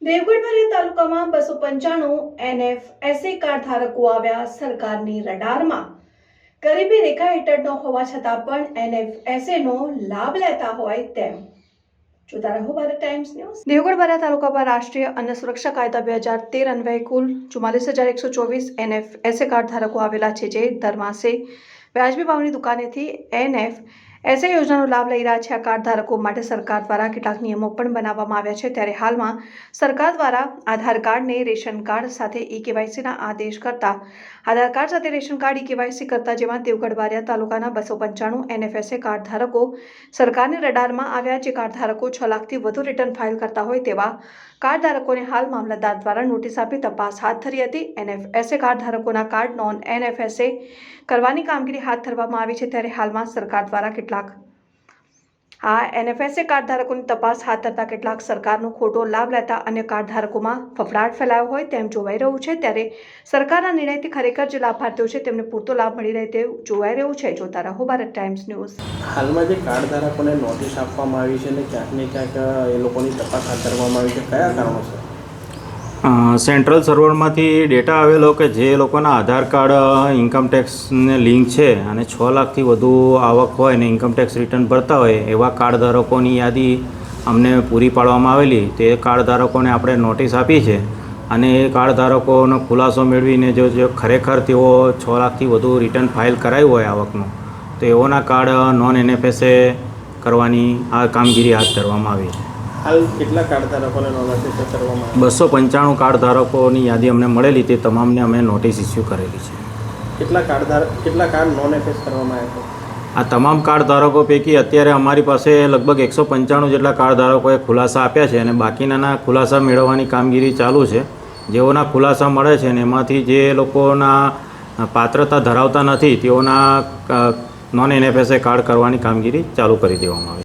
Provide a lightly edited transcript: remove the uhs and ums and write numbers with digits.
દેવગઢ તાલુકામાં 295 NFSA card ધારકો આવ્યા સરકારની રડારમાં। ગરીબી રેખા હેઠળનો હોવા છતાં પણ NFSA નો લાભ લેતા હોય તેમ। જોતા રહો ભારત ટાઈમ્સ ન્યૂઝ। દેવગઢ તાલુકામાં રાષ્ટ્રીય અન્ન સુરક્ષા કાયદા 2013 અન્વયે કુલ 44,124 NFSA કાર્ડ ધારકો આવેલા છે, જે દર માસે વ્યાજબી ભાવની દુકાનેથી NFSA યોજનાનો લાભ લઈ રહ્યા છે। આ કાર્ડ ધારકો માટે સરકાર દ્વારા કેટલાક નિયમો પણ બનાવવામાં આવ્યા છે। ત્યારે હાલમાં સરકાર દ્વારા આધાર કાર્ડને રેશન કાર્ડ સાથે E-KYCના આદેશ કરતા આધાર કાર્ડ સાથે રેશન કાર્ડ E-KYC કરતા જેમાં દેવગઢ તાલુકાના 295 NFSA કાર્ડ ધારકો સરકારની રડારમાં આવ્યા। જે કાર્ડ ધારકો 6 લાખથી વધુ રિટર્ન ફાઇલ કરતા હોય તેવા કાર્ડ ધારકોને હાલ મામલતદાર દ્વારા નોટિસ આપી તપાસ હાથ ધરી હતી। NFSA કાર્ડ ધારકોના કાર્ડ નોન NFSA કરવાની કામગીરી હાથ ધરવામાં આવી છે। ત્યારે હાલમાં સરકાર દ્વારા કેટલાક NFSA કાર્ડ ધારકોની તપાસ હાથ ધરતા કેટલાક સરકારનો ખોટો લાભ લેતા અન્ય કાર્ડ ધારકોમાં ફફડાટ ફેલાયો હોય તેમ જોવાઈ રહ્યું છે। ત્યારે સરકારના નિર્ણયથી ખરેખર જે લાભાર્થીઓ છે તેમને પૂરતો લાભ મળી રહે તેવું જોવાઈ રહ્યું છે। જોતા રહો ભારત ટાઈમ્સ ન્યૂઝ। હાલમાં જે કાર્ડ ધારકોને નોટિસ આપવામાં આવી છે અને ક્યાંક ને ક્યાંક એ લોકોની તપાસ હાથ ધરવામાં આવી છે, કયા કારણોસર? સેન્ટ્રલ સર્વરમાંથી ડેટા આવેલો કે જે લોકોના આધાર કાર્ડ ઇન્કમ ટેક્સને લિંક છે અને 6 લાખથી વધુ આવક હોય ને ઇન્કમ ટેક્સ રિટર્ન ભરતા હોય એવા કાર્ડ ધારકોની યાદી અમને પૂરી પાડવામાં આવેલી। તે કાર્ડ ધારકોને આપણે નોટિસ આપી છે અને એ કાર્ડ ધારકોનો ખુલાસો મેળવીને જો ખરેખર તેઓ 6 લાખથી વધુ રિટર્ન ફાઇલ કરાયું હોય આવકનું, તો એઓના કાર્ડ નોન NFSA કરવાની આ કામગીરી હાથ ધરવામાં આવી છે। હાલ કેટલા કાર્ડ ધારકોને નોટિસ કરવામાં આવી? 295 કાર્ડ ધારકોની યાદી અમને મળેલી, તે તમામને અમે નોટિસ ઇસ્યુ કરેલી છે। કેટલા કાર્ડ નોન FS કરવામાં આવ્યા છે? આ તમામ કાર્ડ ધારકો પૈકી અત્યારે અમારી પાસે લગભગ 195 જેટલા કાર્ડ ધારકોએ ખુલાસા આપ્યા છે અને બાકીના ખુલાસા મેળવવાની કામગીરી ચાલુ છે। જેઓના ખુલાસા મળે છે ને એમાંથી જે લોકોના પાત્રતા ધરાવતા નથી તેઓના નોન NFSA કાર્ડ કરવાની કામગીરી ચાલુ કરી દેવામાં આવી છે।